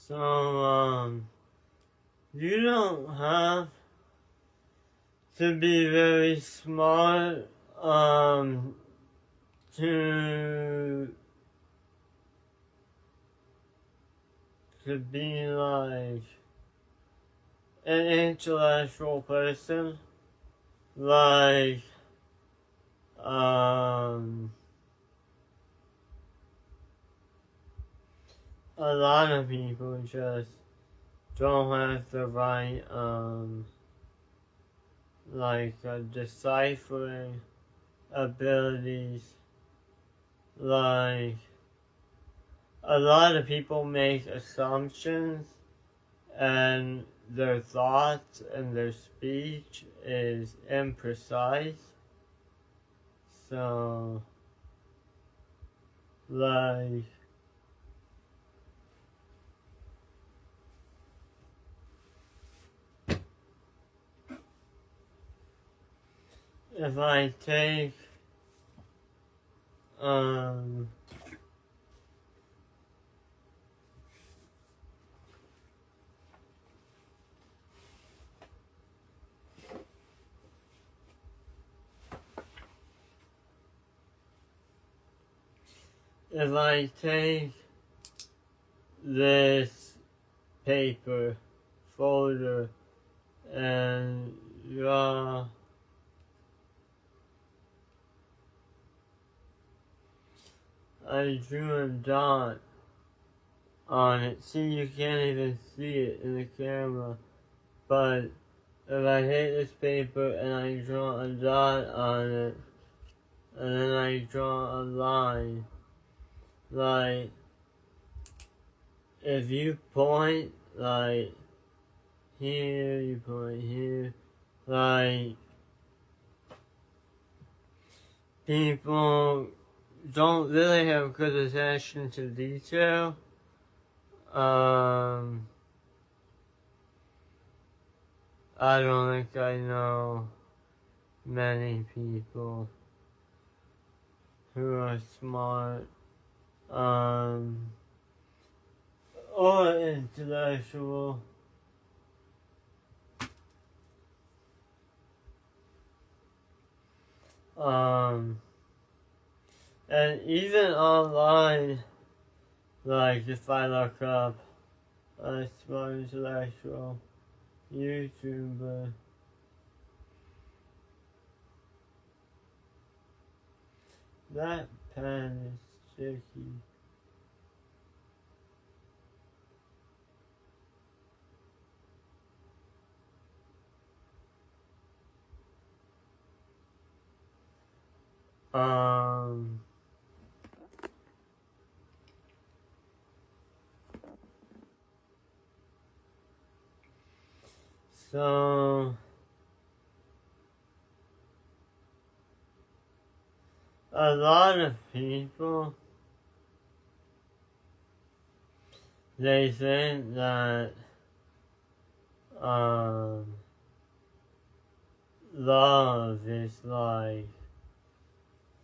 So, you don't have to be very smart, to be like an intellectual person. Like, a lot of people just don't have the right, deciphering abilities. Like, a lot of people make assumptions, and their thoughts and their speech is imprecise. So, like, if I take, if I take this paper folder and draw I drew a dot on it. See, you can't even see it in the camera, but if I take this paper and I draw a dot on it, and then I draw a line, like, if you point, like, here, you point here, like, people don't really have good attention to detail. I don't think I know many people who are smart, or intellectual. And even online, like if I look up a smart intellectual YouTuber, that pen is sticky. So a lot of people, they think that love is like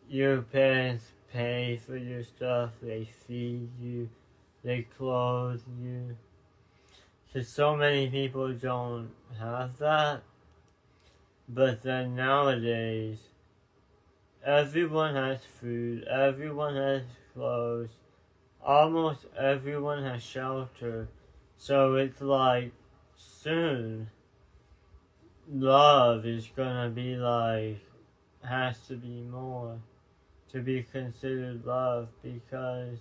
your parents pay for your stuff, they feed you, they clothe you. So many people don't have that, but then nowadays, everyone has food, everyone has clothes, almost everyone has shelter. So it's like, soon, love is gonna be like, has to be more to be considered love, because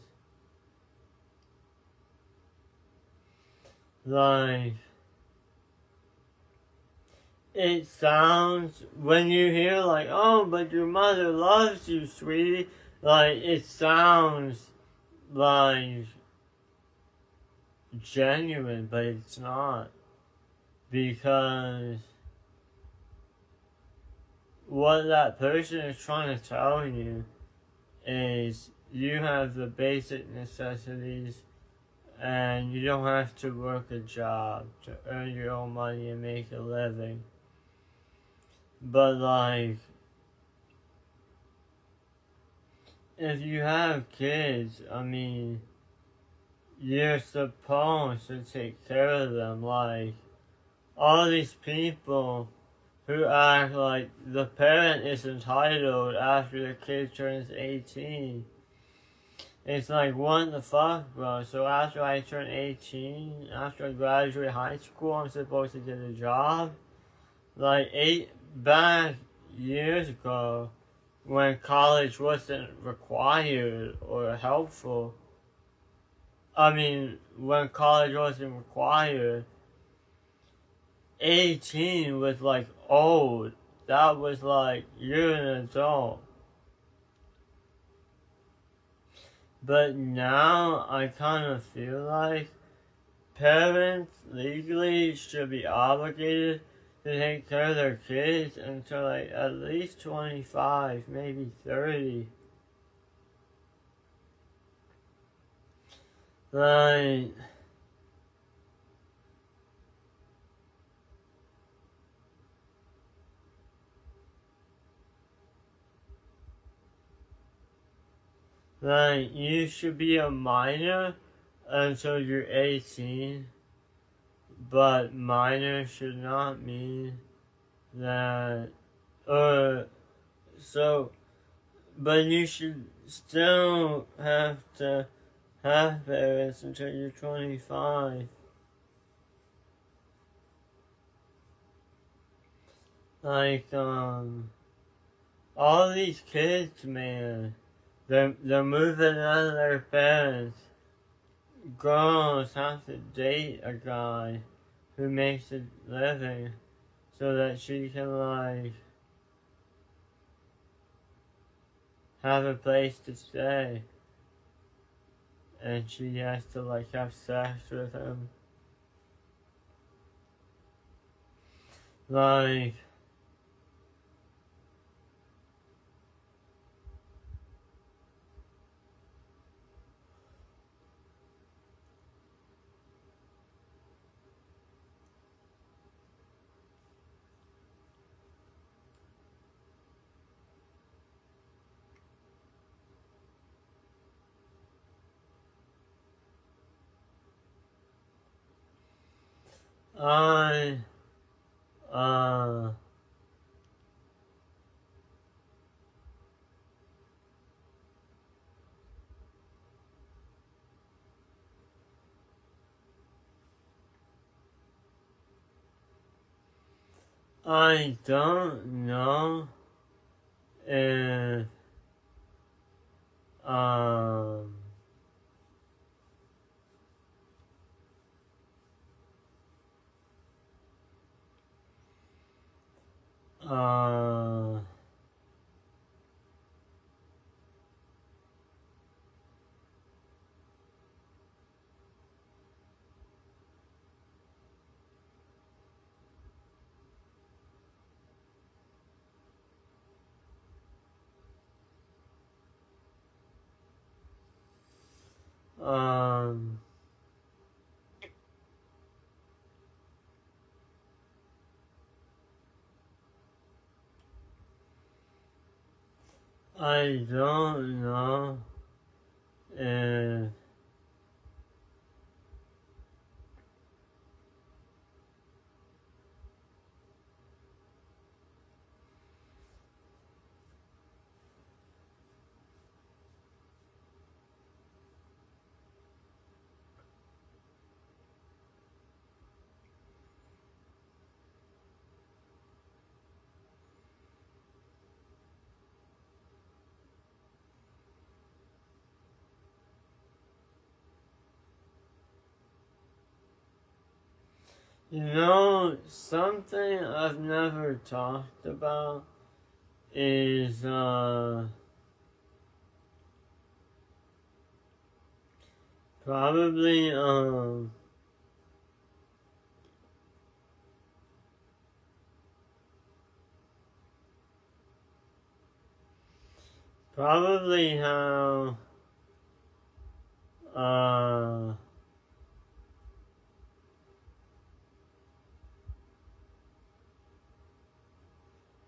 like, it sounds, when you hear like, oh, but your mother loves you, sweetie, like, it sounds like genuine, but it's not. Because what that person is trying to tell you is you have the basic necessities and you don't have to work a job to earn your own money and make a living. But like, if you have kids, I mean, you're supposed to take care of them. Like, all these people who act like the parent is entitled after the kid turns 18. It's like, what the fuck, bro? So after I turn 18, after I graduate high school, I'm supposed to get a job? Like, 8 years ago, when college wasn't required or helpful, when college wasn't required, 18 was like old. That was like, you're an adult. But now I kind of feel like parents legally should be obligated to take care of their kids until like at least 25, maybe 30. Like, you should be a minor until you're 18, but minor should not mean that, but you should still have to have parents until you're 25. Like, all these kids, man, they're moving out of their parents. Girls have to date a guy who makes a living so that she can, like, have a place to stay. And she has to, like, have sex with him. Like, I, uh, I don't know if, um, uh, um, I don't know if, something I've never talked about is, probably, probably uh,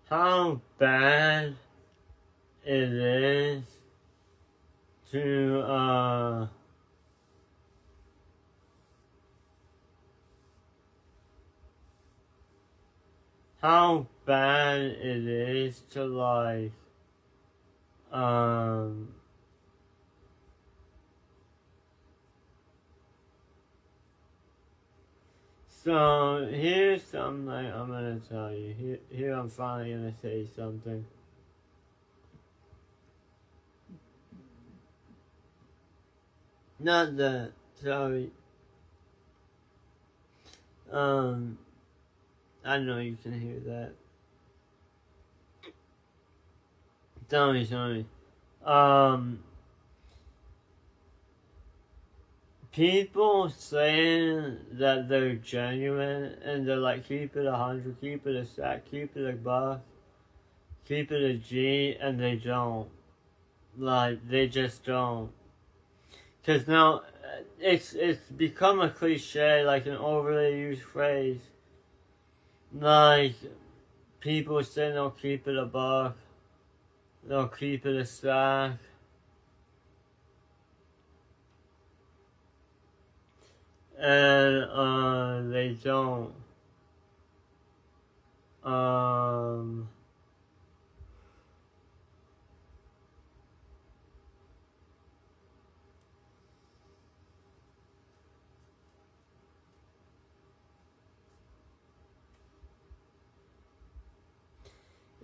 how bad it is to, how bad it is to like so here's something I'm gonna tell you. Here I'm finally gonna say something. Not that, sorry. I know you can hear that. Sorry. People saying that they're genuine and they're like, keep it 100, keep it a stack, keep it a buck, keep it a G, and they don't. Like, they just don't. Cause now, it's become a cliche, like an overly used phrase. Like, people say they'll keep it a buck, they'll keep it a stack. And, they don't.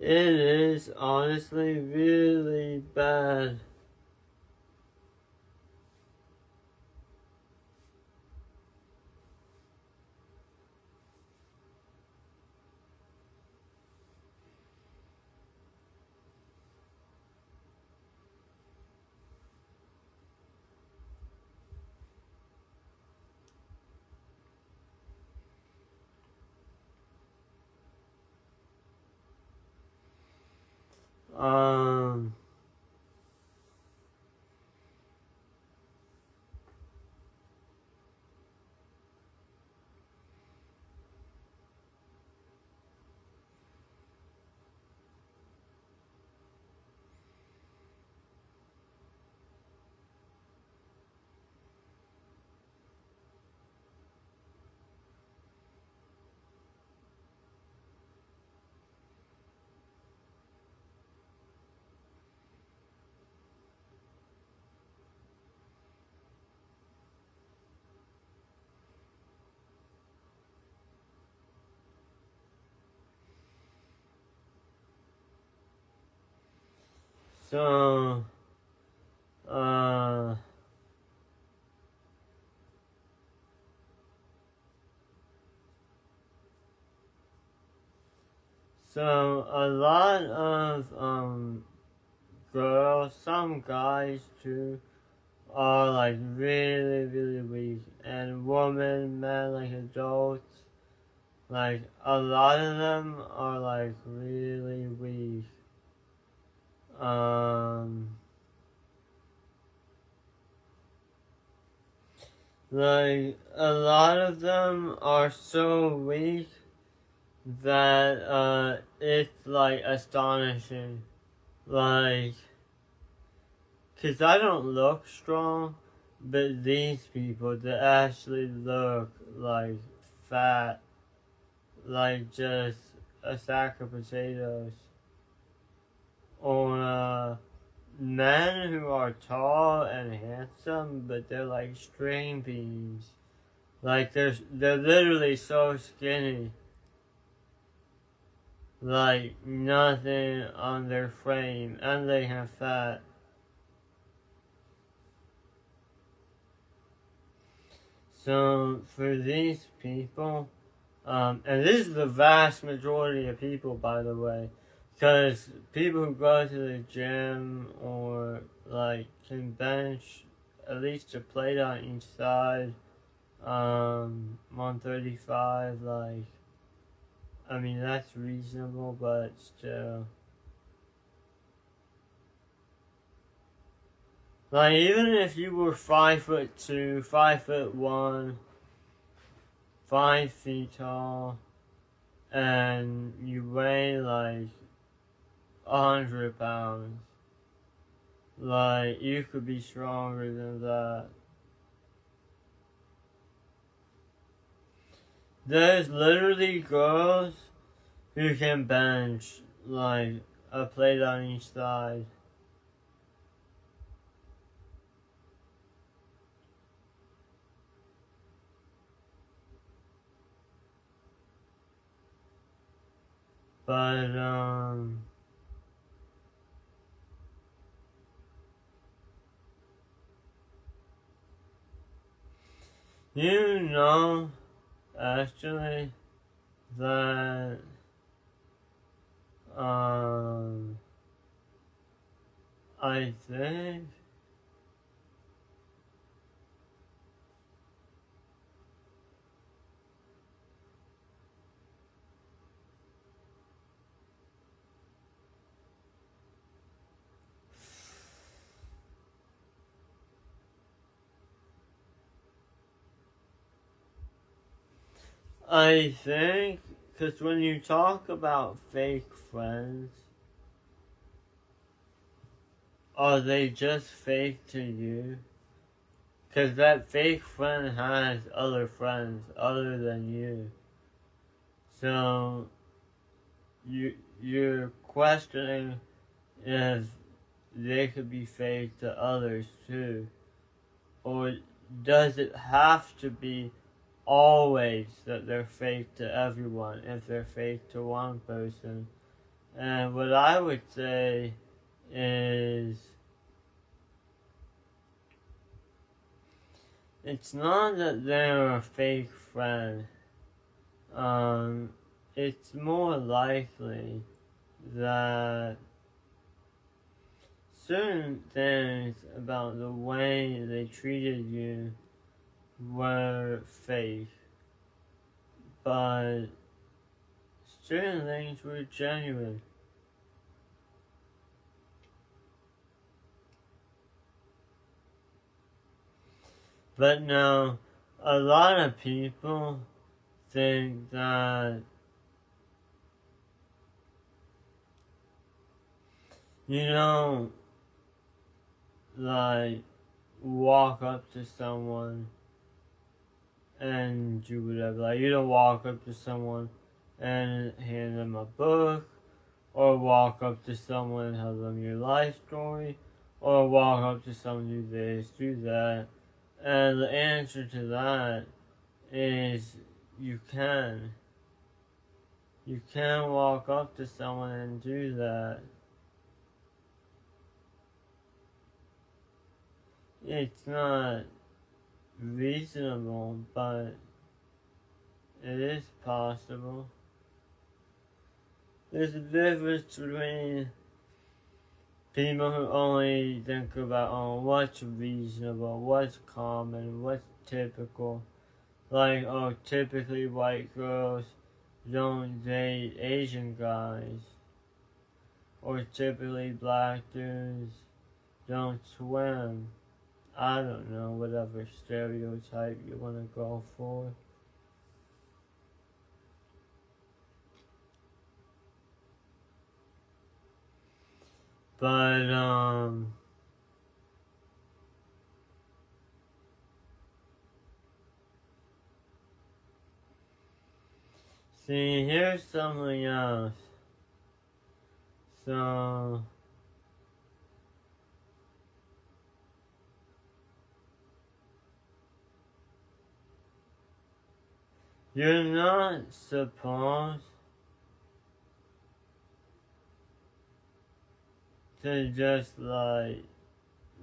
It is honestly really bad. So, so a lot of, girls, some guys too, are like really, really weak. And women, men, like adults, like a lot of them are like really weak. Like a lot of them are so weak that it's like astonishing. Like, cause I don't look strong, but these people, they actually look like fat, like just a sack of potatoes. Or men who are tall and handsome, but they're like string beans. Like they're literally so skinny. Like nothing on their frame, and they have fat. So for these people, and this is the vast majority of people, by the way, because people who go to the gym or like can bench at least a plate on each side, 135, like, I mean, that's reasonable, but still. Like, even if you were 5'2", 5'1", 5 feet tall, and you weigh like 100 pounds, like, you could be stronger than that. There's literally girls you can bench like a plate on each side. But you know, actually, that I think because when you talk about fake friends, are they just fake to you? Because that fake friend has other friends other than you. So, you're questioning if they could be fake to others too. Or does it have to be always that they're fake to everyone if they're fake to one person? And what I would say is it's not that they're a fake friend. It's more likely that certain things about the way they treated you were fake, but certain things were genuine. But now, a lot of people think that, you know, like, walk up to someone and do whatever. Like, you don't walk up to someone and hand them a book, or walk up to someone and tell them your life story, or walk up to someone, do this, do that. And the answer to that is you can. You can walk up to someone and do that. It's not reasonable, but it is possible. There's a difference between people who only think about what's reasonable, what's common, what's typical. Like, typically white girls don't date Asian guys. Or typically black dudes don't swim. I don't know, whatever stereotype you want to go for. But, see, here's something else. So, you're not supposed to just, like,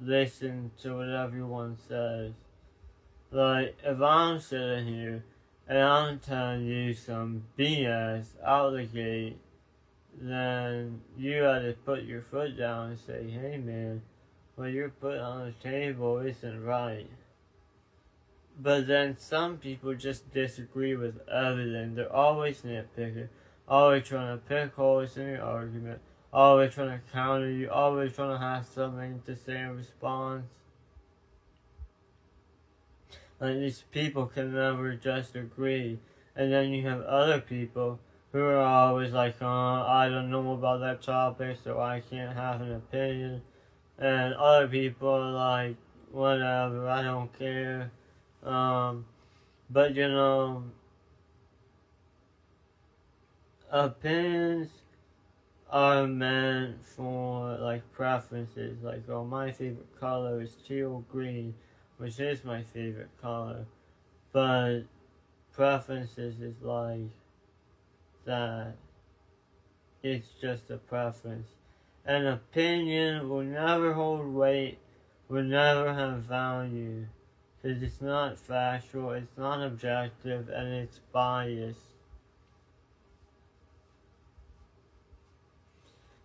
listen to what everyone says. Like, if I'm sitting here and I'm telling you some BS out the gate, then you gotta put your foot down and say, hey man, what you're putting on the table isn't right. But then some people just disagree with everything. They're always nitpicking, always trying to pick holes in your argument, always trying to counter you, always trying to have something to say in response. Like, these people can never just agree. And then you have other people who are always like, I don't know about that topic, so I can't have an opinion. And other people are like, whatever, I don't care. But you know, opinions are meant for like preferences, like, oh, my favorite color is teal green, which is my favorite color, but preferences is like that. It's just a preference. An opinion will never hold weight, will never have value, because it's not factual, it's not objective, and it's biased.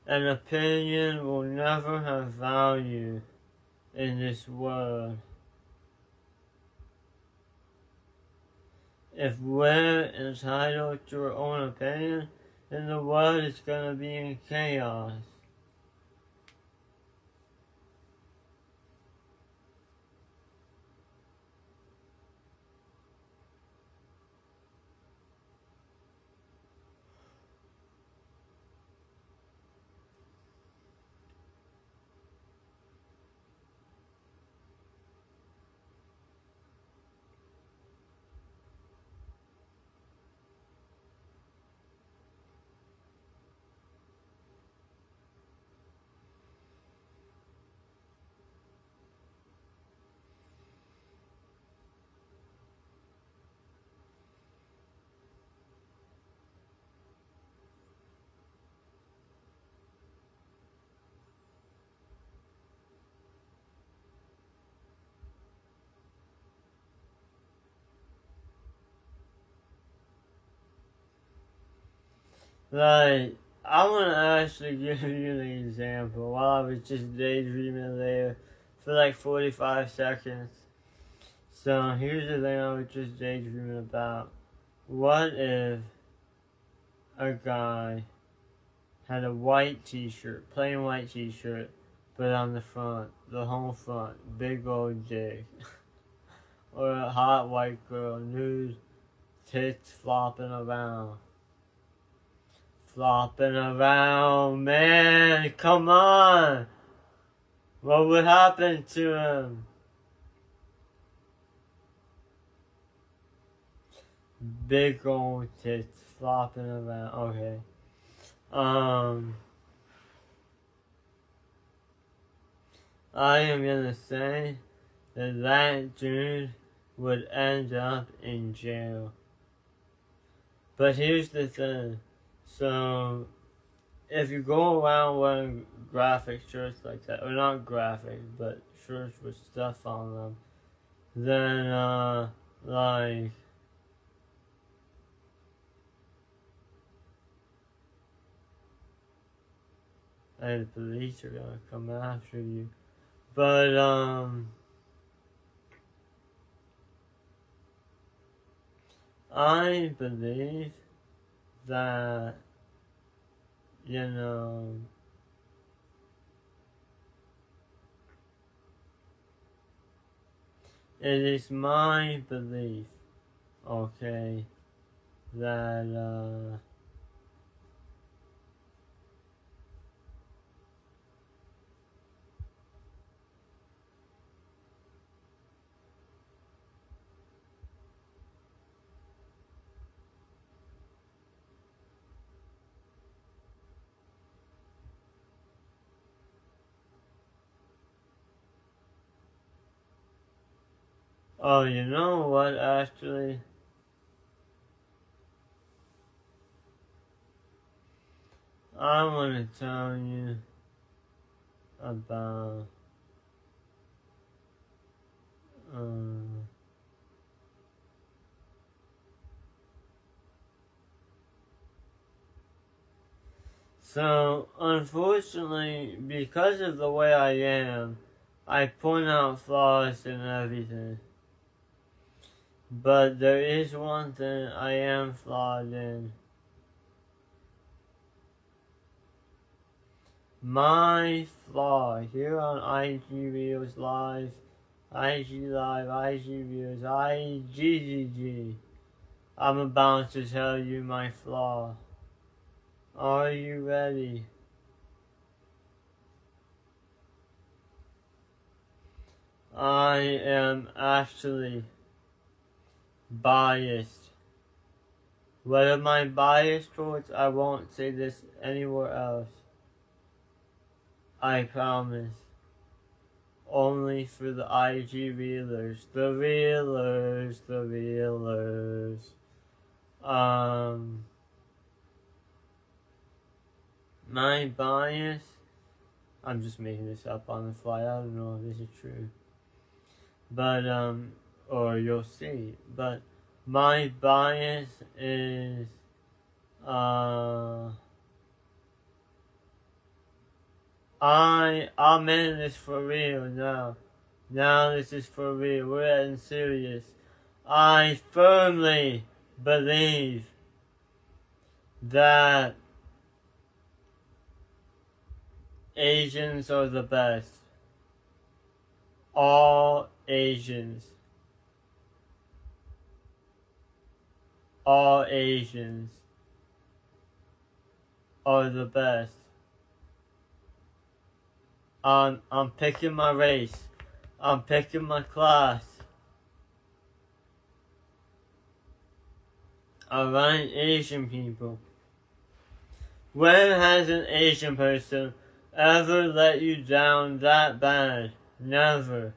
An opinion will never have value in this world. If we're entitled to our own opinion, then the world is going to be in chaos. Like, I want to actually give you an example while I was just daydreaming there for like 45 seconds. So here's the thing I was just daydreaming about. What if a guy had a white t-shirt, plain white t-shirt, but on the front, the whole front, big old dick. Or a hot white girl, nude, tits flopping around. Flopping around, man, come on! What would happen to him? Big old tits flopping around, okay. I am gonna say that that dude would end up in jail. But here's the thing. So, if you go around wearing graphic shirts like that, or not graphic, but shirts with stuff on them, then, like, and the police are gonna come after you. But, I believe that, you know, it is my belief, okay, that, oh, you know what, actually? I want to tell you about, so, unfortunately, because of the way I am, I point out flaws in everything. But there is one thing I am flawed in. My flaw here on IG Reels Live, IG Live, IG Reels, IGGG. I'm about to tell you my flaw. Are you ready? I am actually biased. What am I biased towards? I won't say this anywhere else. I promise. Only for the IG reelers. The reelers. The reelers. My bias, I'm just making this up on the fly, I don't know if this is true. But, or you'll see. But my bias is, I'm in this for real now. Now this is for real. We're getting serious. I firmly believe that Asians are the best. All Asians. All Asians are the best. I'm picking my race. I'm picking my class. Alright, Asian people. When has an Asian person ever let you down that bad? Never.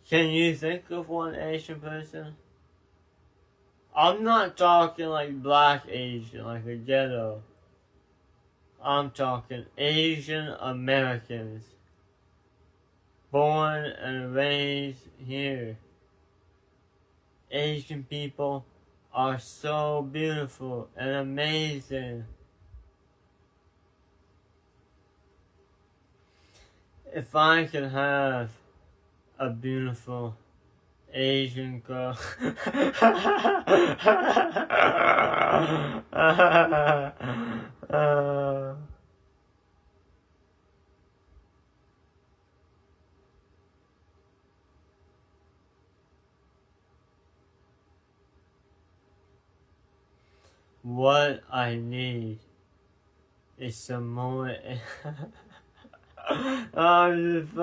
Can you think of one Asian person? I'm not talking like black Asian, like a ghetto. I'm talking Asian Americans. Born and raised here. Asian people are so beautiful and amazing. If I could have a beautiful Asian girl. What I need is some more. I'm just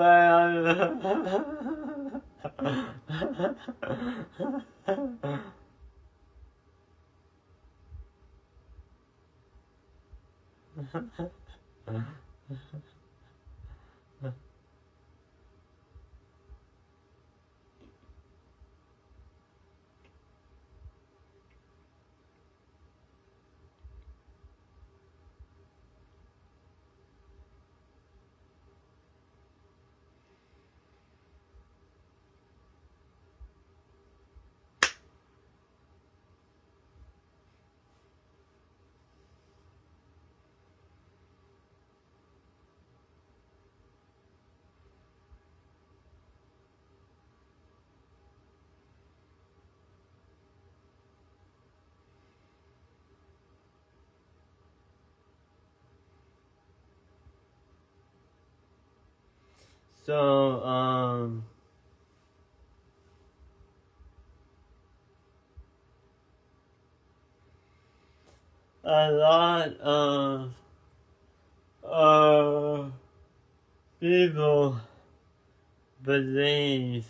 So, a lot of people believe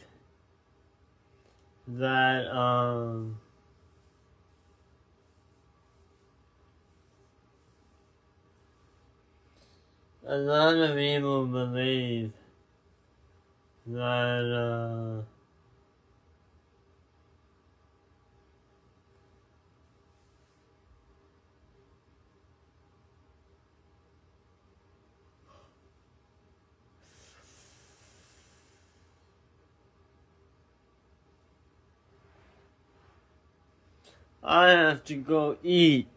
that, a lot of people believe that, I have to go eat.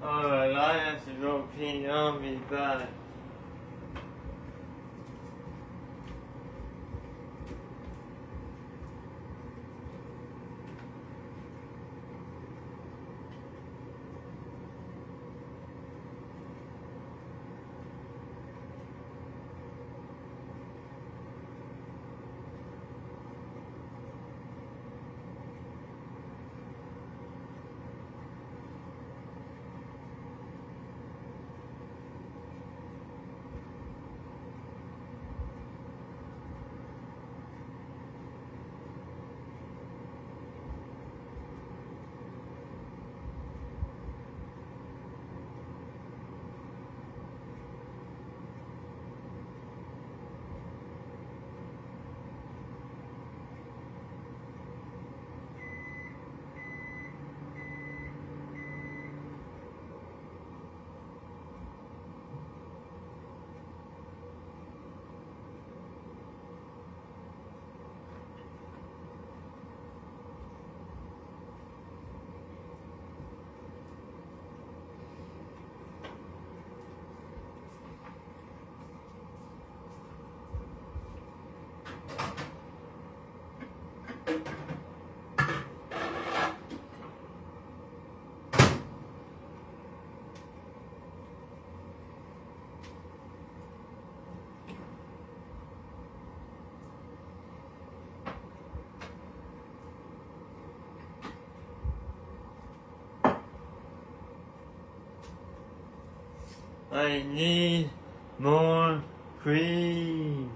Alright, I have to go pee. I'll be back. I need more cream.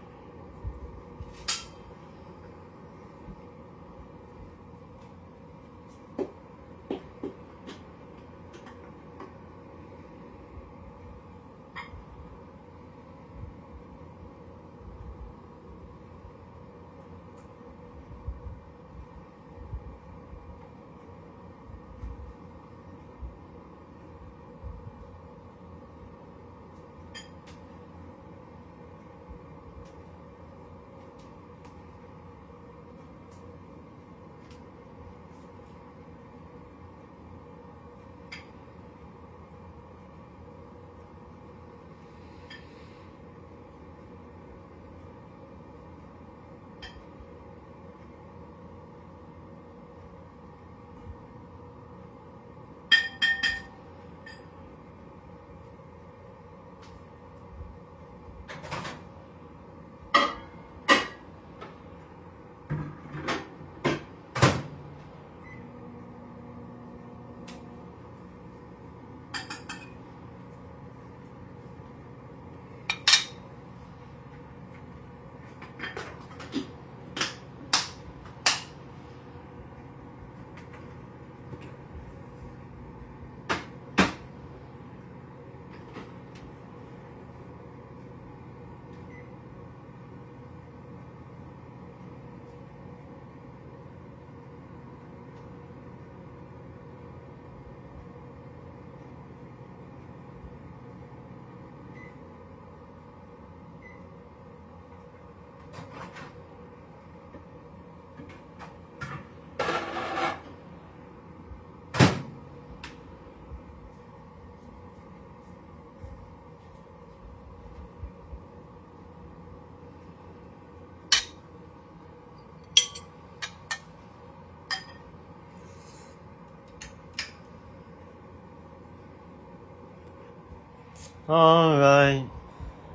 Alright,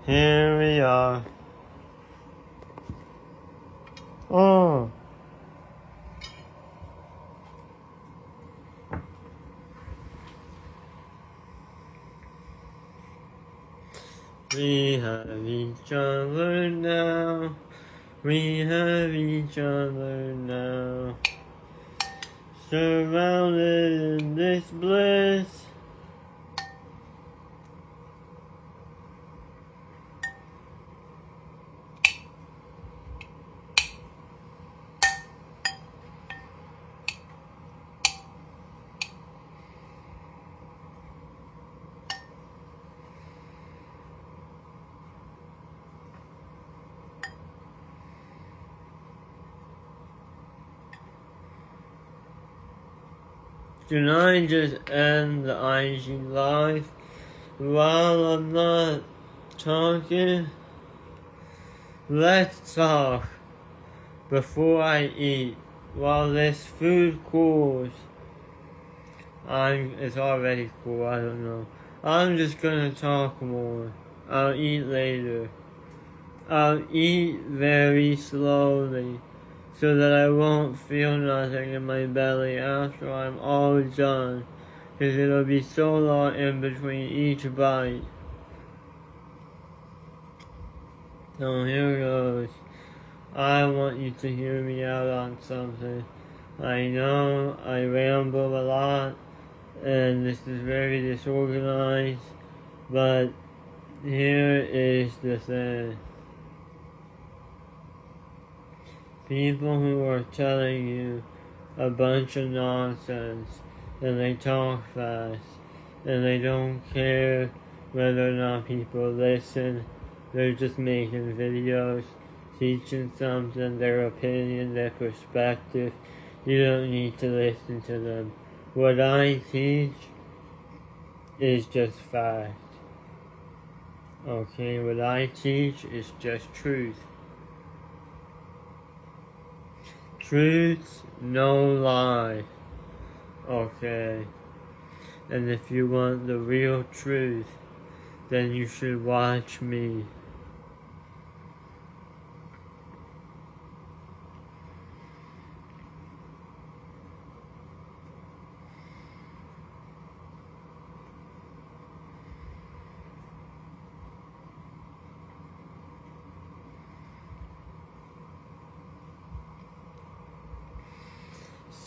here we are. Oh. We have each other now. We have each other now. Surrounded in this bliss. Can I just end the IG Live while I'm not talking? Let's talk before I eat. While this food cools, it's already cool, I don't know. I'm just gonna talk more. I'll eat later. I'll eat very slowly so that I won't feel nothing in my belly after I'm all done, because it'll be so long in between each bite. So here goes. I want you to hear me out on something. I know I ramble a lot, and this is very disorganized, but here is the thing. People who are telling you a bunch of nonsense, and they talk fast, and they don't care whether or not people listen. They're just making videos, teaching something, their opinion, their perspective. You don't need to listen to them. What I teach is just fact. Okay, what I teach is just truth. Truth, no lie. Okay. And if you want the real truth, then you should watch me.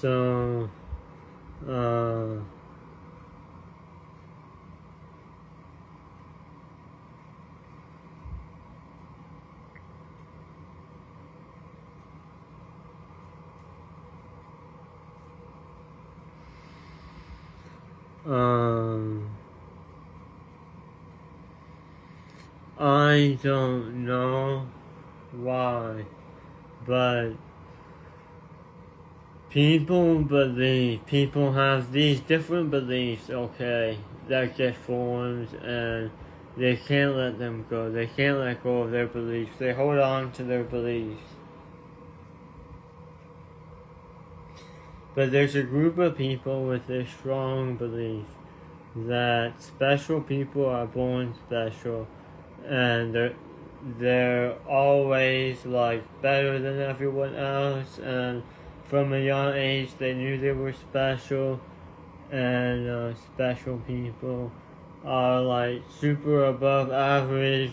So, I don't know why, but people have these different beliefs, okay, that get formed, and they can't let them go. They can't let go of their beliefs. They hold on to their beliefs. But there's a group of people with a strong belief that special people are born special, and they're always like better than everyone else, and from a young age they knew they were special, and special people are like super above average.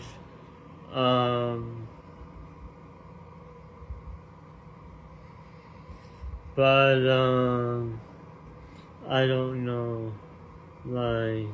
But I don't know, like,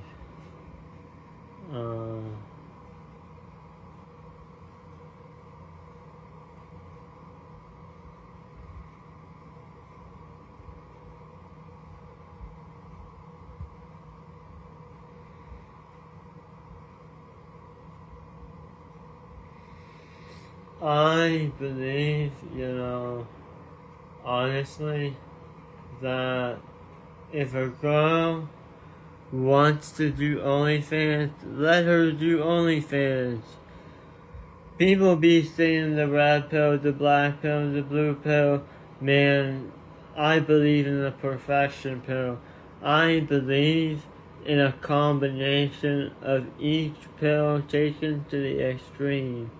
I believe, honestly, that if a girl wants to do OnlyFans, let her do OnlyFans. People be saying the red pill, the black pill, the blue pill. Man, I believe in the perfection pill. I believe in a combination of each pill taken to the extreme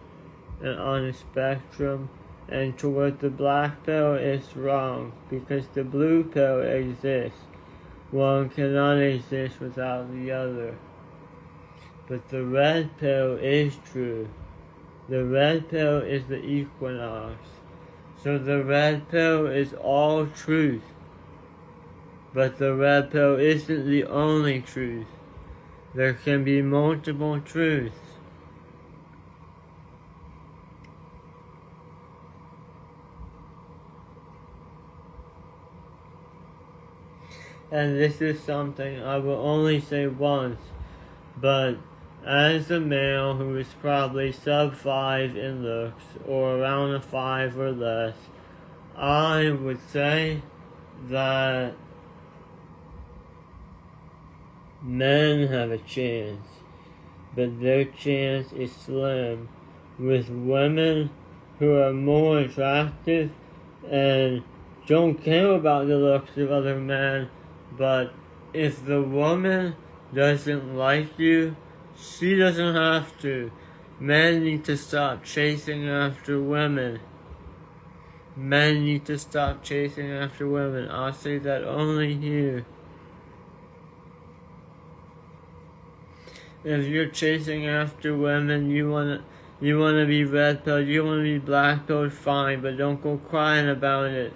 and on a spectrum, and toward the black pill is wrong, because the blue pill exists. One cannot exist without the other. But the red pill is true. The red pill is the equinox. So the red pill is all truth. But the red pill isn't the only truth. There can be multiple truths. And this is something I will only say once, but as a male who is probably sub 5 in looks, or around a 5 or less, I would say that Men have a chance, but their chance is slim, with women who are more attractive and don't care about the looks of other men, but if the woman doesn't like you, she doesn't have to. Men need to stop chasing after women. Men need to stop chasing after women. I'll say that only here. If you're chasing after women, you wanna be red pilled, you wanna be black pilled, fine, but don't go crying about it.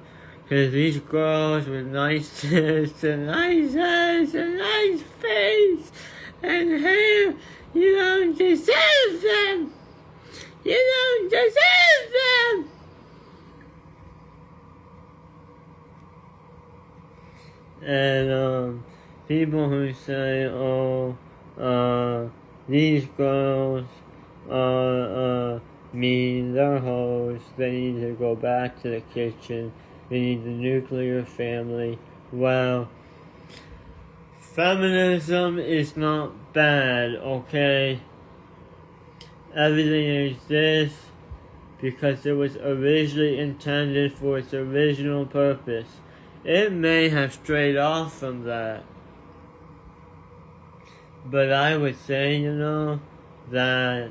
Cause these girls with nice tits and nice eyes and nice face and hair, you don't deserve them. You don't deserve them. And people who say, these girls mean they're hoes, they need to go back to the kitchen, they need the nuclear family. Well, feminism is not bad, okay? Everything exists because it was originally intended for its original purpose. It may have strayed off from that. But I would say, that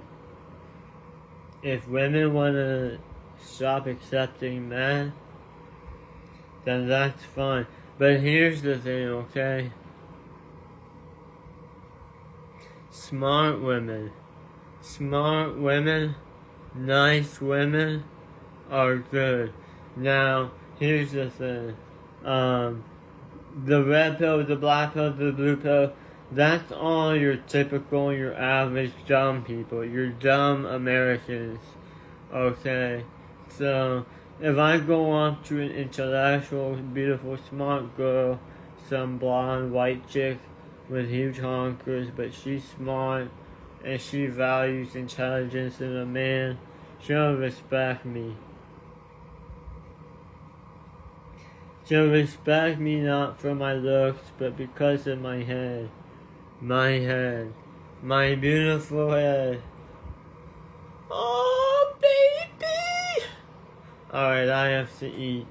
if women want to stop accepting men, then that's fine. But here's the thing, okay? Smart women, nice women are good. Now, here's the thing. The red pill, the black pill, the blue pill, that's all your typical, your average dumb people, your dumb Americans, okay? So, if I go up to an intellectual, beautiful, smart girl, some blonde, white chick with huge honkers, but she's smart, and she values intelligence in a man, she'll respect me. She'll respect me not for my looks, but because of my head. My head. My beautiful head. Oh, baby! Alright, I have to eat.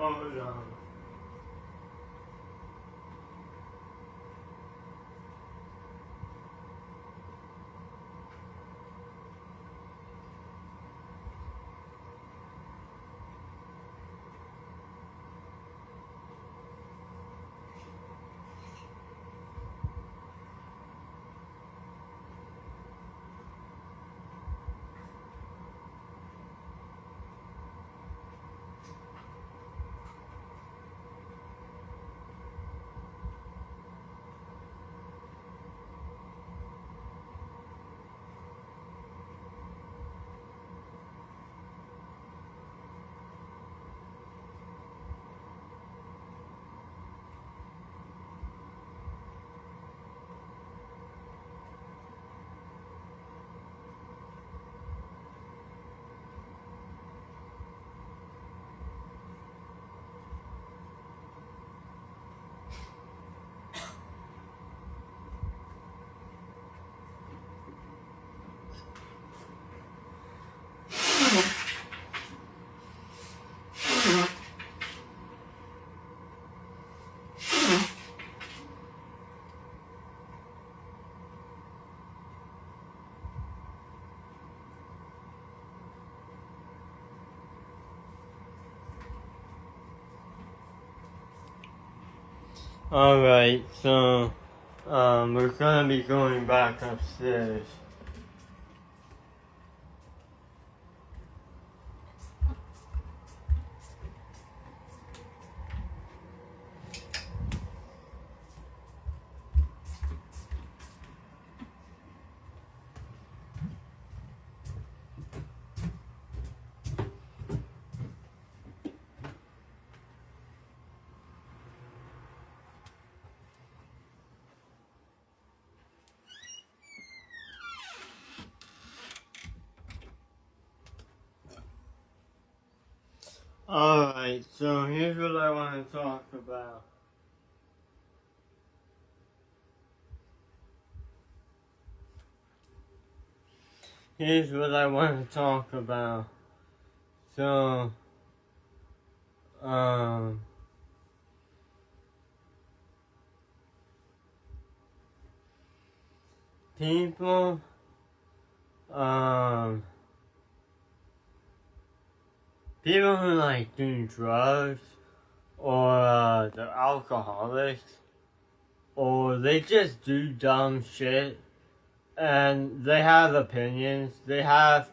Hold on. Alright, so, we're gonna be going back upstairs. Alright, so here's what I want to talk about. Here's what I want to talk about. So, people, people who like do drugs, or they're alcoholics, or they just do dumb shit, and they have opinions, they have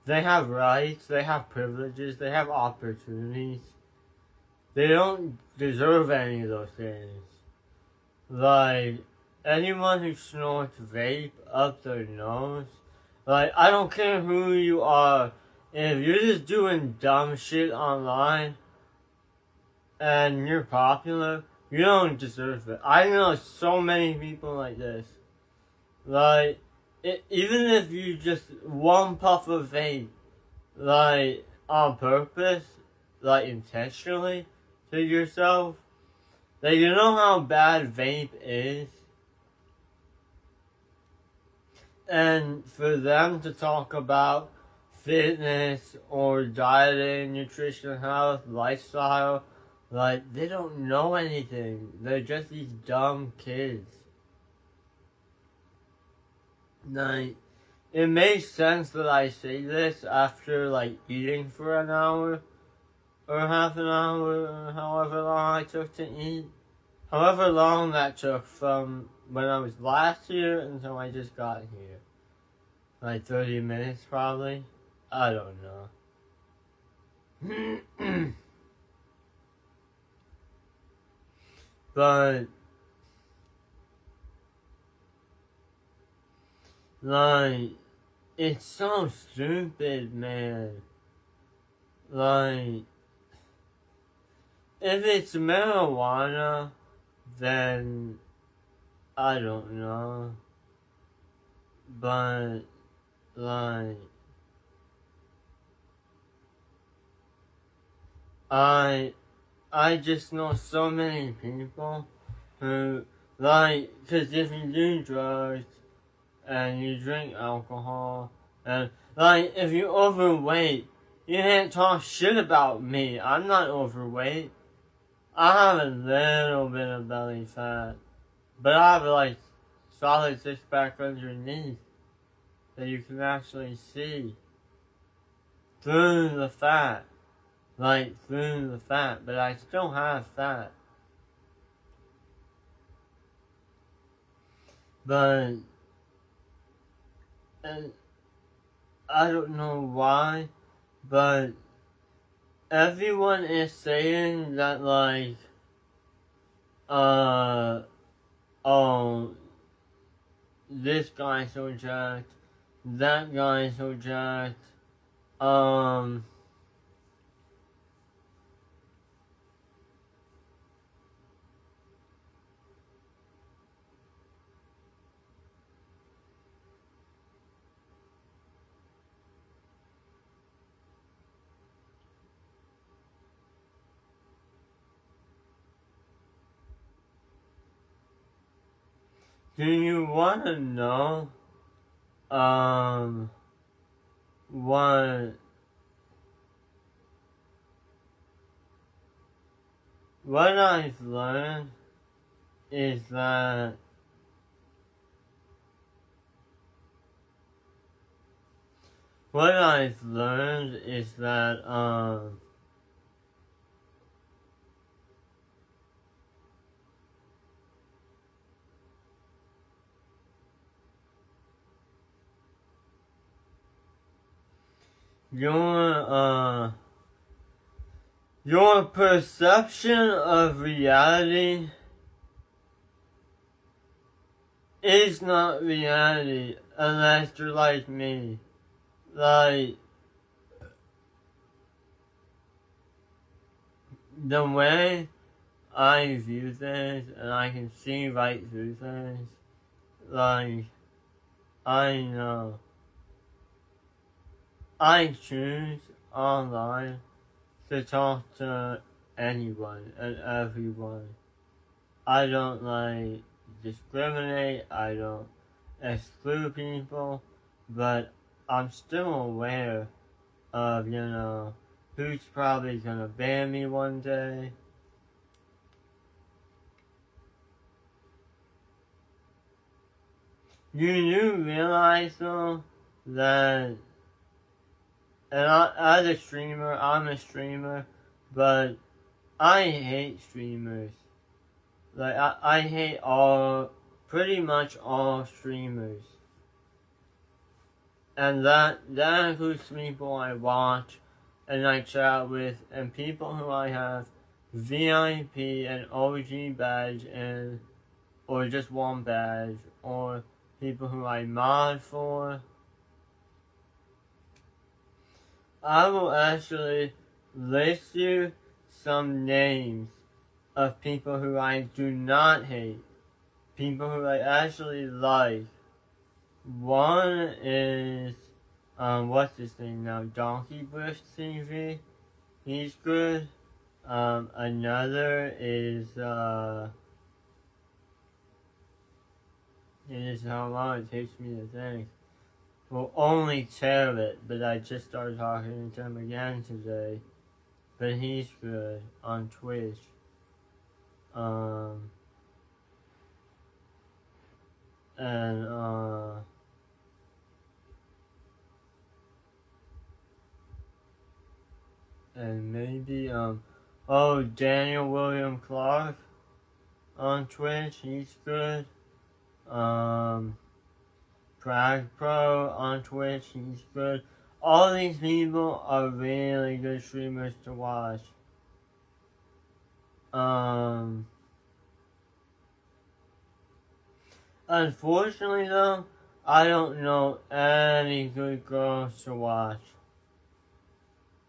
rights, they have privileges, they have opportunities. They don't deserve any of those things. Like, anyone who snorts vape up their nose, like, I don't care who you are, if you're just doing dumb shit online, and you're popular, you don't deserve it. I know so many people like this. Like, even if you just one puff of vape, like, on purpose, like, intentionally, to yourself, like, you know how bad vape is? And for them to talk about fitness, or dieting, nutrition, health, lifestyle, like, they don't know anything. They're just these dumb kids. Like, it makes sense that I say this after, like, eating for an hour, or half an hour, or however long I took to eat. However long that took from when I was last here until I just got here. Like 30 minutes probably. I don't know. But, like, it's so stupid, man. Like, if it's marijuana, then I don't know. But, like, I just know so many people who, like, cause if you do drugs, and you drink alcohol, and, like, if you're overweight, You can't talk shit about me. I'm not overweight. I have a little bit of belly fat. But I have like solid six pack underneath that you can actually see through the fat. Like through the fat. But I still have fat. But and I don't know why, but everyone is saying that like oh, this guy's so jacked, that guy's so jacked, do you wanna know, what I've learned is that your perception of reality is not reality unless you're like me. Like, the way I view things and I can see right through things, like, I know. I choose online to talk to anyone and everyone. I don't like discriminate, I don't exclude people, but I'm still aware of, who's probably gonna ban me one day. You do realize though that, and as a streamer, I'm a streamer, but I hate streamers. Like, I hate pretty much all streamers. And that includes people I watch and I chat with, and people who I have VIP and OG badge and, or just one badge, or people who I mod for. I will actually list you some names of people who I do not hate. People who I actually like. One is, what's his name now? Donkey Bush TV. He's good. Another is, it is how long it takes me to think. Well, only Territ, but I just started talking to him again today. But he's good on Twitch. And maybe, Daniel William Clark on Twitch, he's good. Prague Pro on Twitch, he's good. All these people are really good streamers to watch. Unfortunately though, I don't know any good girls to watch.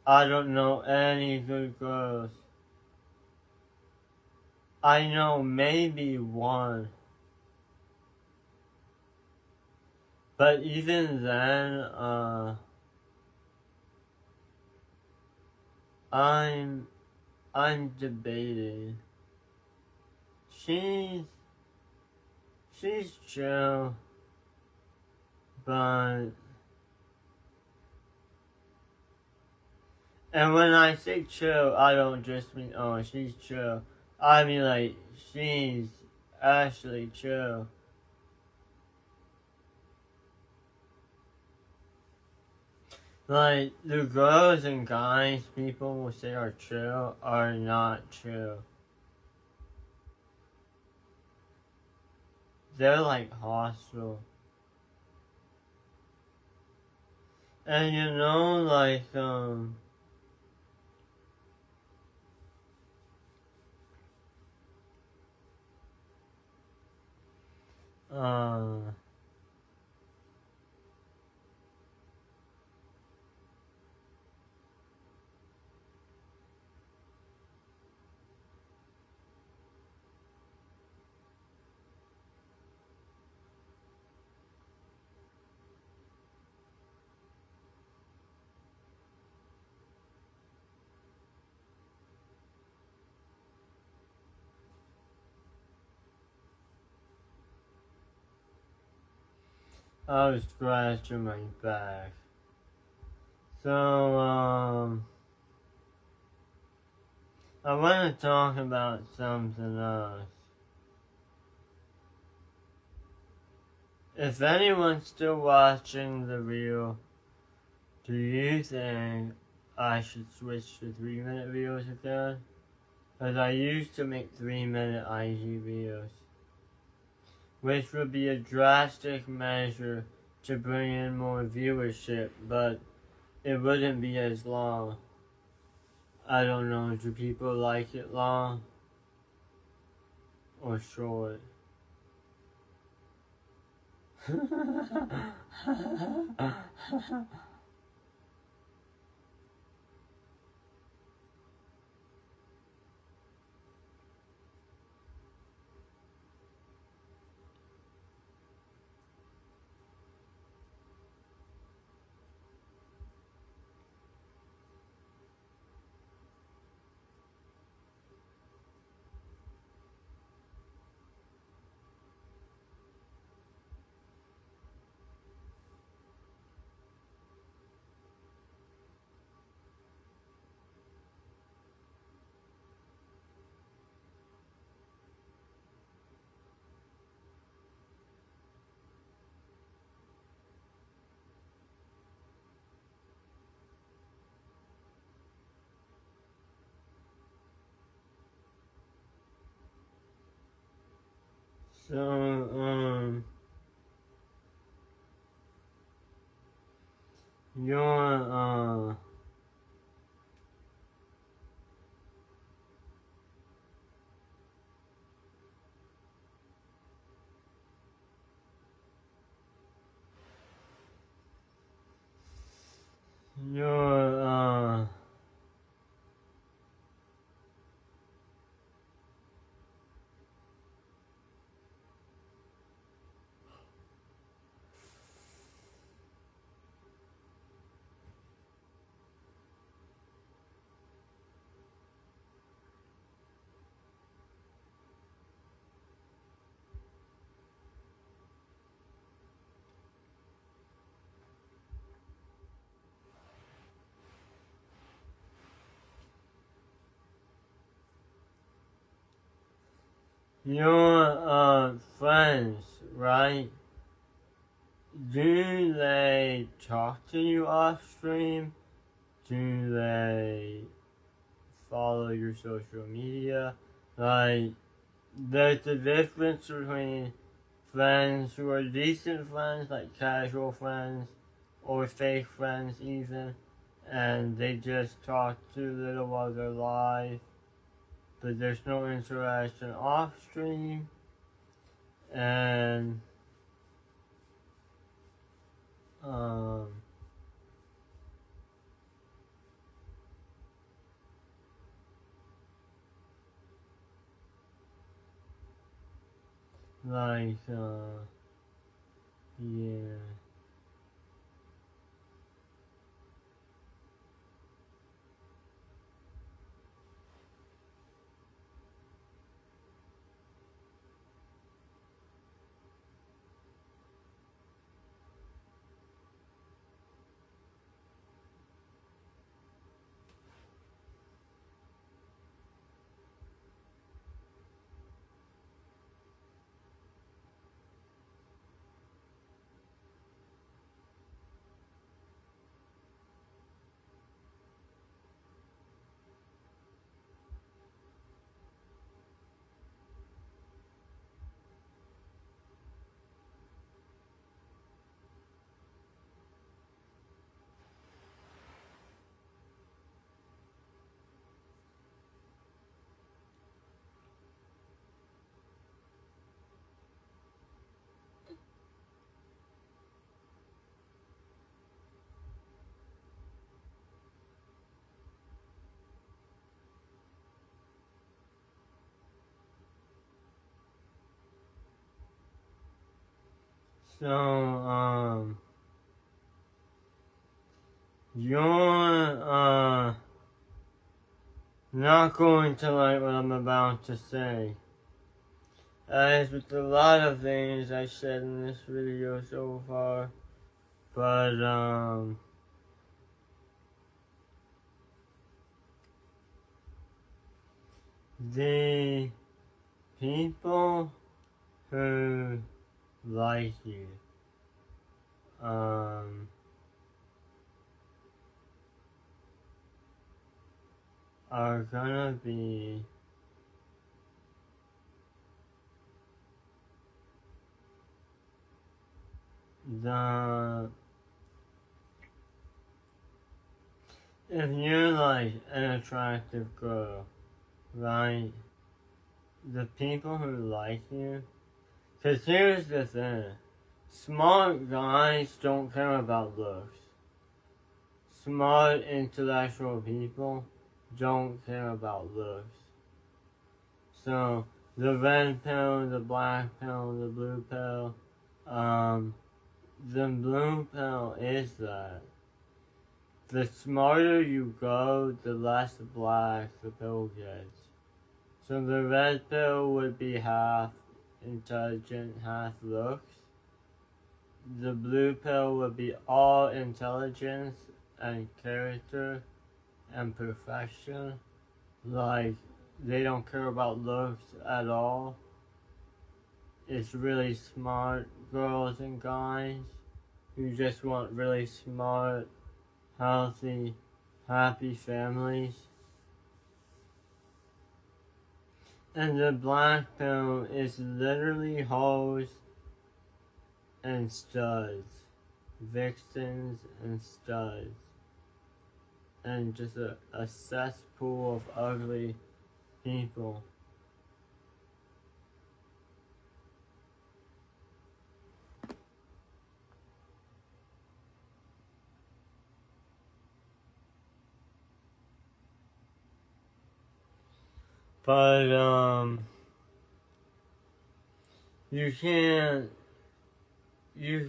I don't know any good girls. I know maybe one. But even then, I'm debating. She's chill, but And when I say chill, I don't just mean, oh, she's chill. I mean, like, she's actually chill. Like, the girls and guys people will say are chill are not chill. They're like hostile. And you know, like, uh, I was scratching my back. So, I want to talk about something else. If anyone's still watching the reel, do you think I should switch to 3-minute videos again? Because I used to make 3-minute IG videos, which would be a drastic measure to bring in more viewership, but it wouldn't be as long. I don't know, do people like it long or short? So, your, your, friends, right? Do they talk to you off stream? Do they follow your social media? Like, there's a difference between friends who are decent friends, like casual friends, or fake friends even, and they just talk too little while they're live, but there's no interaction off stream, and um, like, yeah. So, you're, not going to like what I'm about to say. As with a lot of things I said in this video so far, but, the people who like you, are gonna be if you're like an attractive girl, right? The people who like you, cause here's the thing, smart guys don't care about looks. Smart intellectual people don't care about looks. So, the red pill, the black pill, the blue pill, the blue pill is that. The smarter you go, the less black the pill gets. So the red pill would be half intelligent, half looks. The blue pill would be all intelligence and character and perfection. Like, they don't care about looks at all. It's really smart girls and guys who just want really smart, healthy, happy families. And the black pill is literally hoes and studs. Vixens and studs. And just a cesspool of ugly people. But, you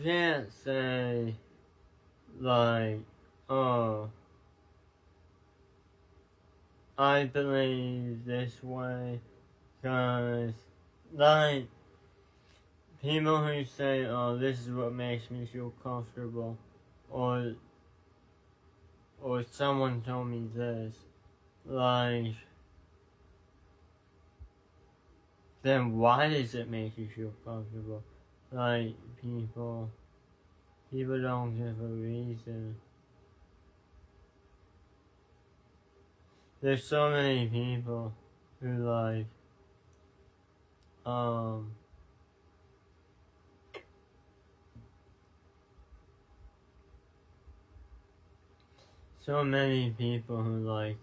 can't say, like, oh, I believe this way, cause, like, people who say, oh, this is what makes me feel comfortable, or someone told me this, like, then why does it make you feel comfortable? Like, people don't give a reason. There's so many people who, like, so many people who, like,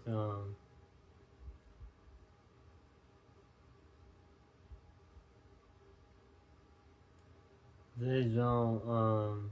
they don't,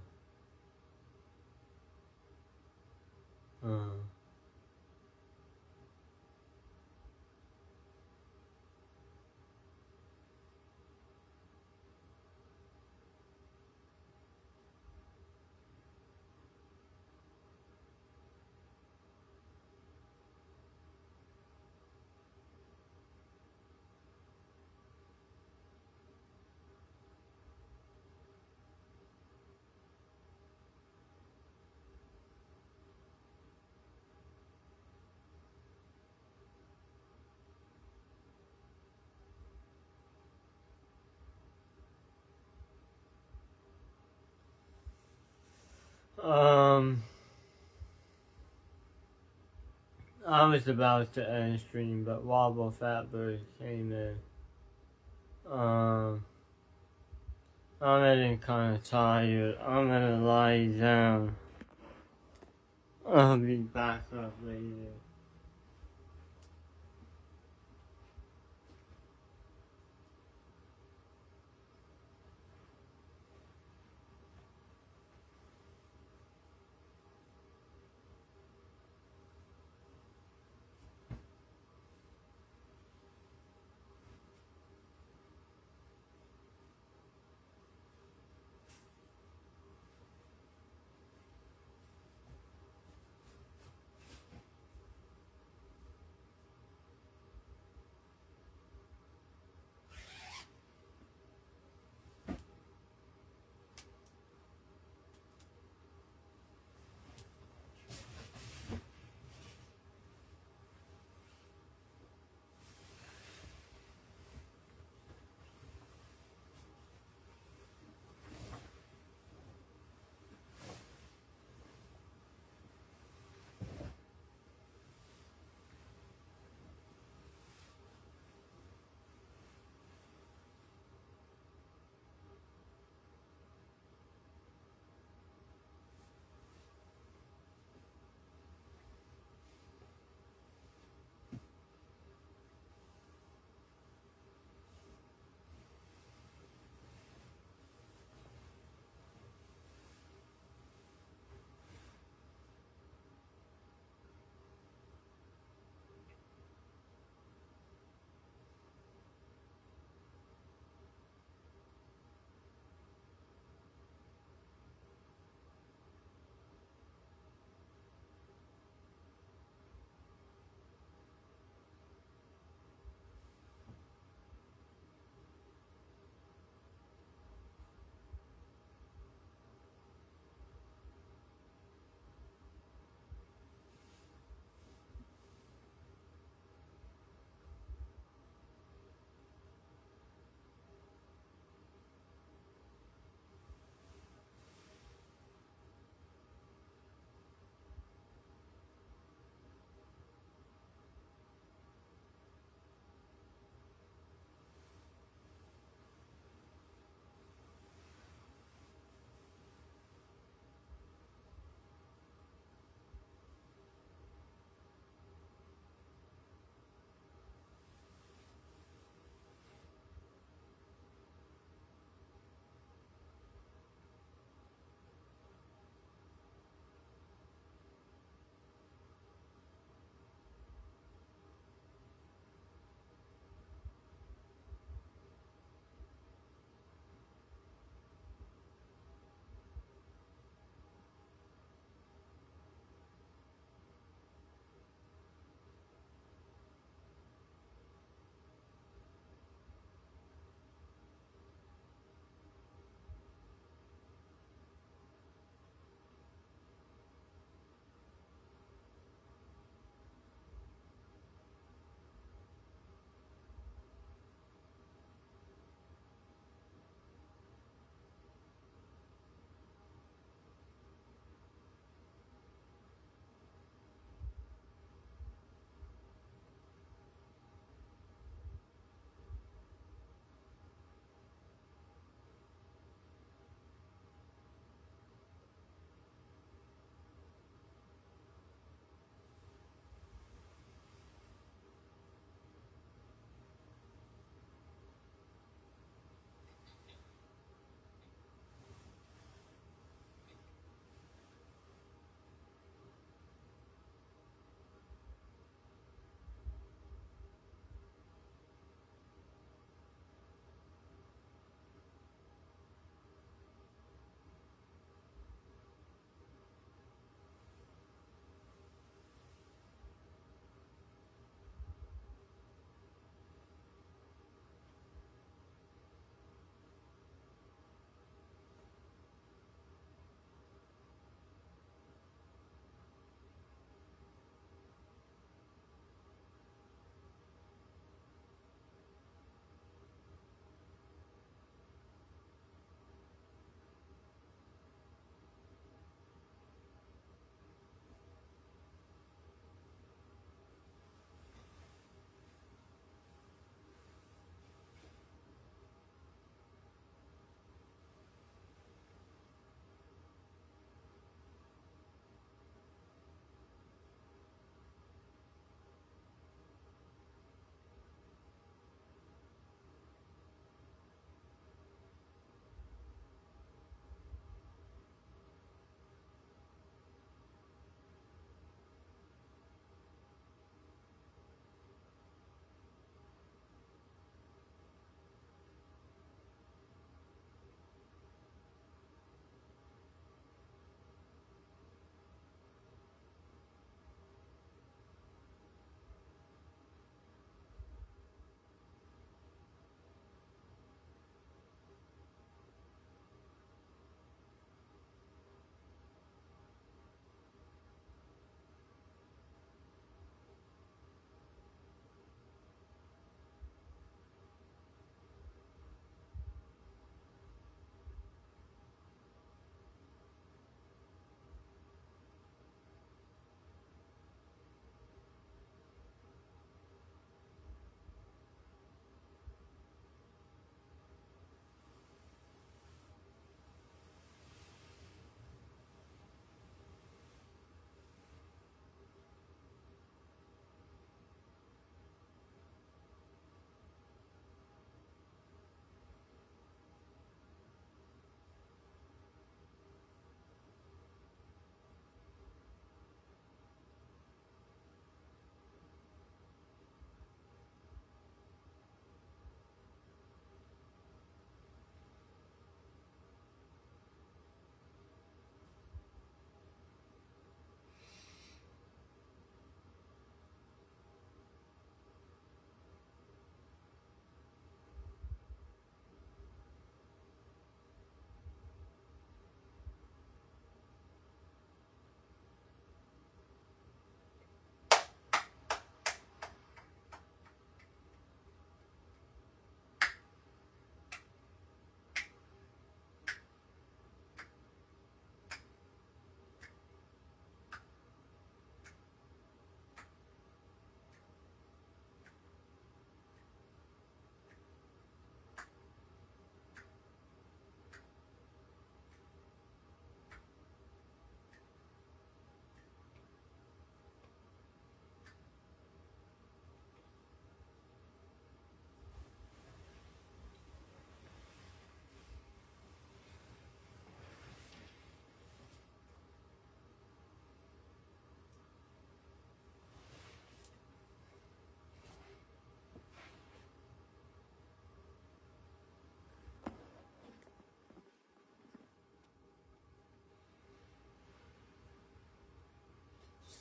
I was about to end stream, but Wobble Fatbird came in. I'm getting kind of tired. I'm gonna lie down. I'll be back up later.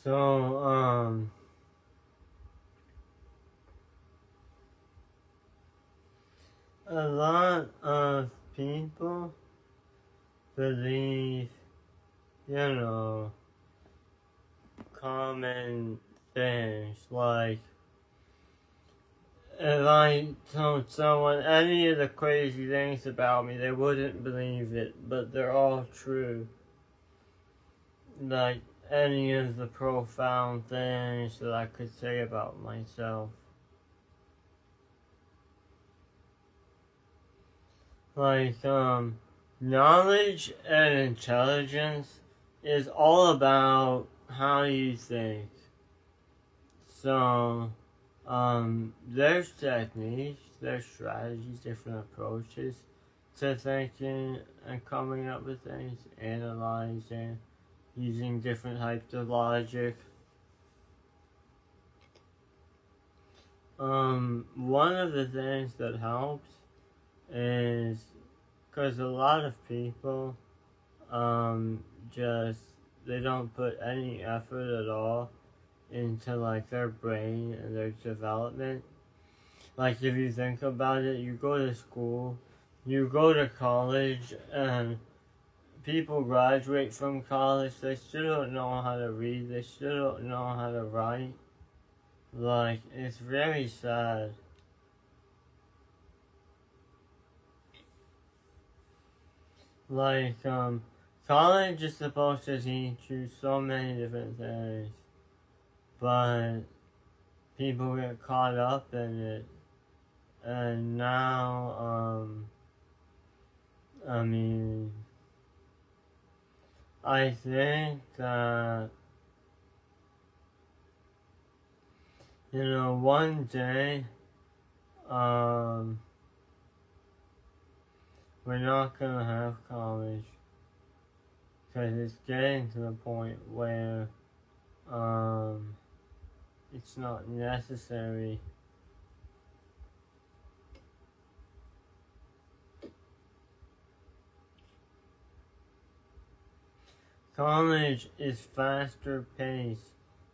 So, a lot of people believe, common things like if I told someone any of the crazy things about me, they wouldn't believe it, but they're all true. Like any of the profound things that I could say about myself. Like, knowledge and intelligence is all about how you think. So, there's techniques, there's strategies, different approaches to thinking and coming up with things, analyzing, using different types of logic. One of the things that helps is because a lot of people just they don't put any effort at all into like their brain and their development. Like if you think about it, you go to school, you go to college, and people graduate from college, they still don't know how to read, they still don't know how to write. Like, it's very sad. Like, college is supposed to teach you so many different things, but people get caught up in it, and now, I think that, one day, we're not gonna have college, because it's getting to the point where, it's not necessary. College is faster paced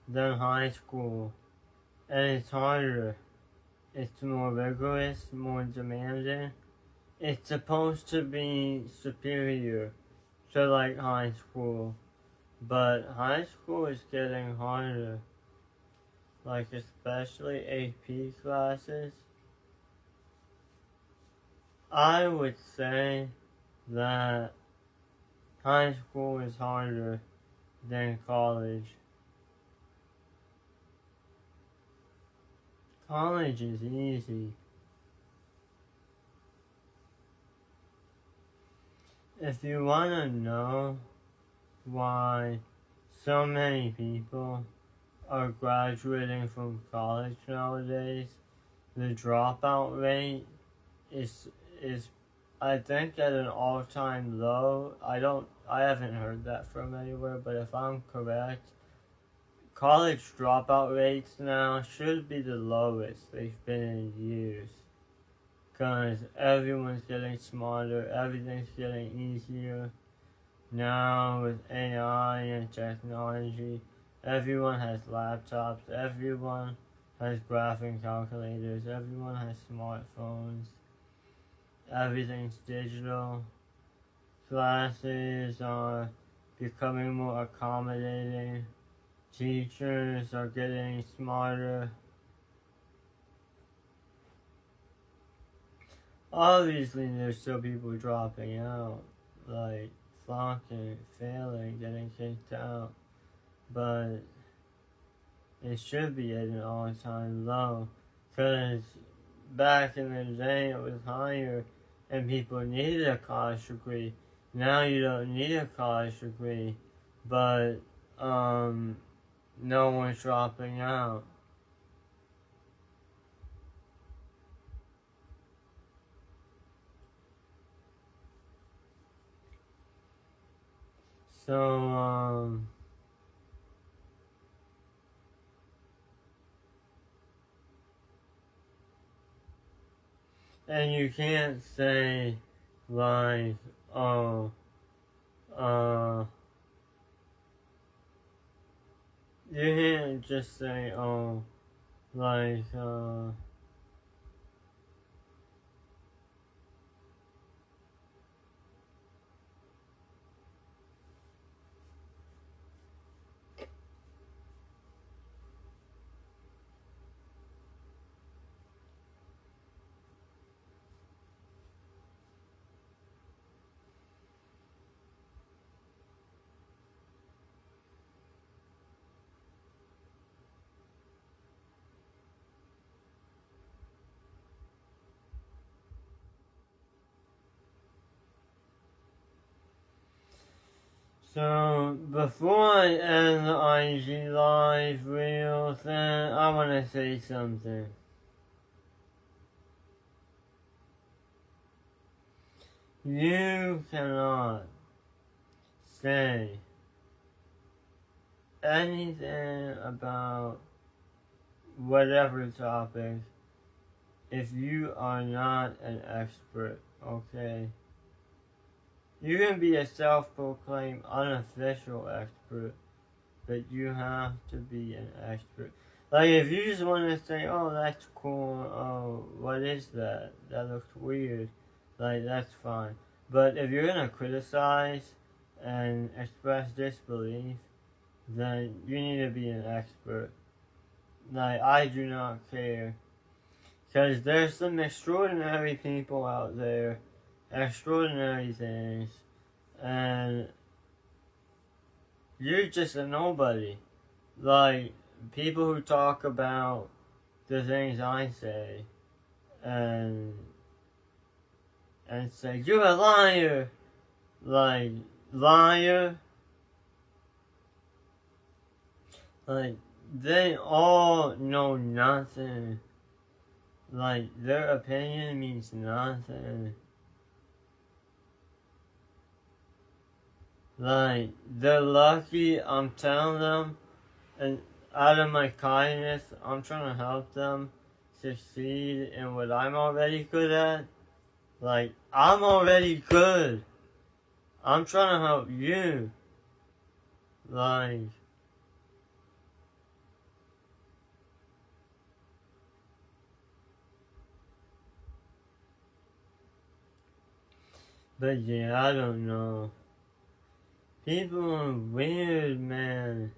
than high school, and it's harder. It's more rigorous, more demanding. It's supposed to be superior to like high school, but high school is getting harder. Like especially AP classes. I would say that high school is harder than college. College is easy. If you want to know why so many people are graduating from college nowadays, the dropout rate is I think at an all-time low. I haven't heard that from anywhere, but if I'm correct, college dropout rates now should be the lowest they've been in years. Because everyone's getting smarter, everything's getting easier. Now with AI and technology, everyone has laptops, everyone has graphing calculators, everyone has smartphones. Everything's digital. Classes are becoming more accommodating. Teachers are getting smarter. Obviously, there's still people dropping out, like flunking, failing, getting kicked out, but it should be at an all-time low, because back in the day it was higher and people needed a college degree. Now you don't need a college degree, but no one's dropping out. So, and you can't say, like, oh, you can't just say, oh, like, so before I end the IG Live reel thing, I want to say something. You cannot say anything about whatever topic if you are not an expert, okay? You can be a self-proclaimed unofficial expert, but you have to be an expert. Like, if you just want to say, oh, that's cool, oh, what is that? That looks weird. Like, that's fine. But if you're going to criticize and express disbelief, then you need to be an expert. Like, I do not care. Because there's some extraordinary people out there, extraordinary things, and you're just a nobody. Like, people who talk about the things I say, and say, you're a liar! Like, liar? Like, they all know nothing. Like, their opinion means nothing. Like, they're lucky I'm telling them, and out of my kindness, I'm trying to help them succeed in what I'm already good at. Like, I'm already good. I'm trying to help you. Like, but yeah, I don't know. People are weird, man.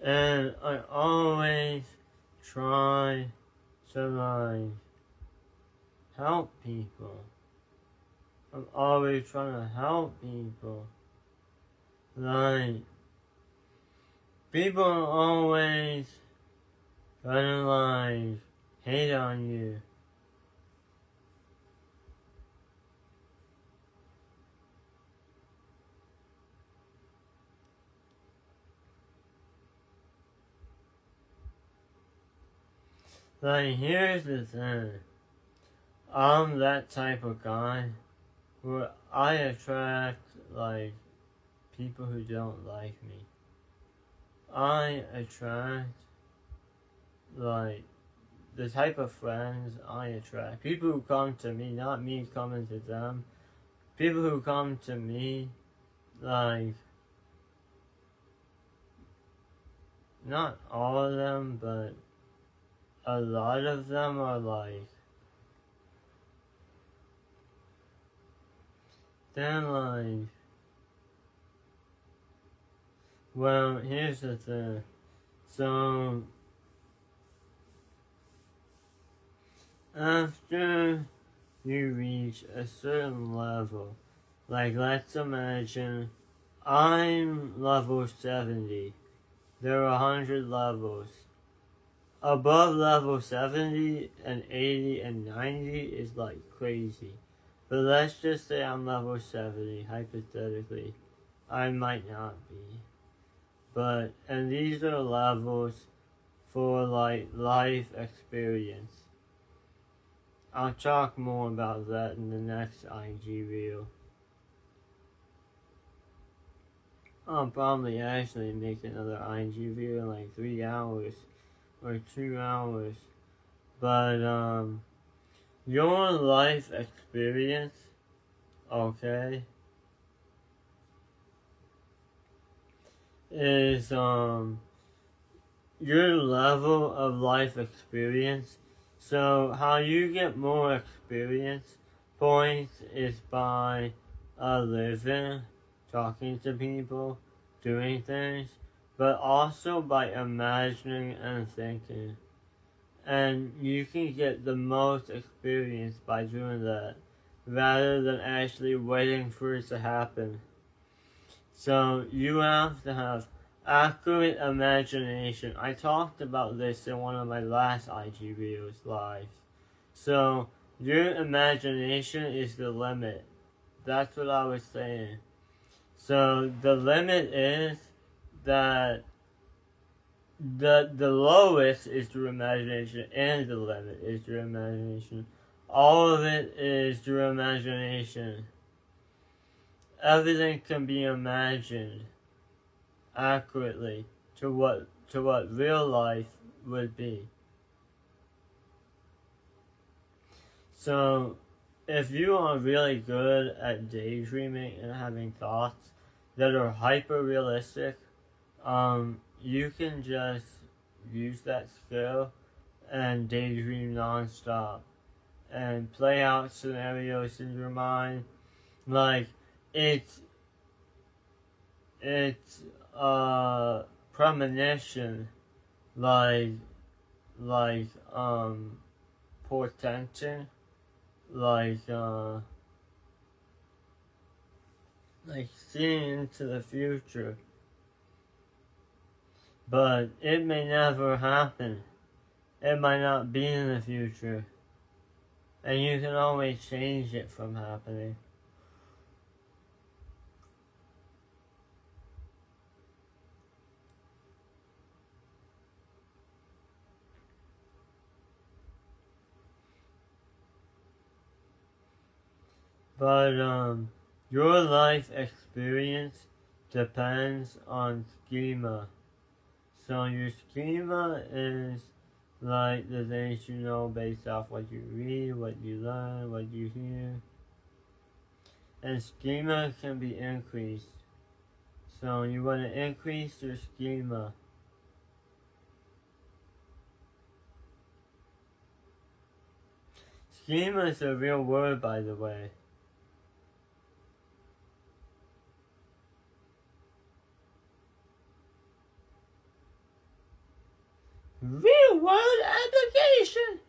And I always try to, like, help people. I'm always trying to help people. Like, people are always trying to, like, hate on you. Like, here's the thing. I'm that type of guy where I attract, like, people who don't like me. I attract, like, the type of friends I attract. People who come to me, not me coming to them. People who come to me, like, not all of them, but a lot of them are like, they're like, well, here's the thing. So, after you reach a certain level, like, let's imagine I'm level 70. There are 100 levels. Above level 70 and 80 and 90 is like crazy. But let's just say I'm level 70, hypothetically. I might not be. But, and these are levels for, like, life experience. I'll talk more about that in the next IG reel. I'll probably actually make another IG video in like 3 hours or 2 hours. But, your life experience, okay, is, your level of life experience. So, how you get more experience points is by living, talking to people, doing things, but also by imagining and thinking. And you can get the most experience by doing that, rather than actually waiting for it to happen. So you have to have accurate imagination. I talked about this in one of my last IG videos live. So your imagination is the limit. That's what I was saying. So the limit is that the lowest is your imagination and the limit is your imagination. All of it is your imagination. Everything can be imagined accurately to what real life would be. So if you are really good at daydreaming and having thoughts that are hyper realistic, you can just use that skill and daydream nonstop and play out scenarios in your mind. Like it's premonition, like portenting, like seeing into the future. But it may never happen. It might not be in the future. And you can always change it from happening. But your life experience depends on schema. So your schema is like the things you know based off what you read, what you learn, what you hear. And schema can be increased. So you want to increase your schema. Schema is a real word, by the way. Real world application!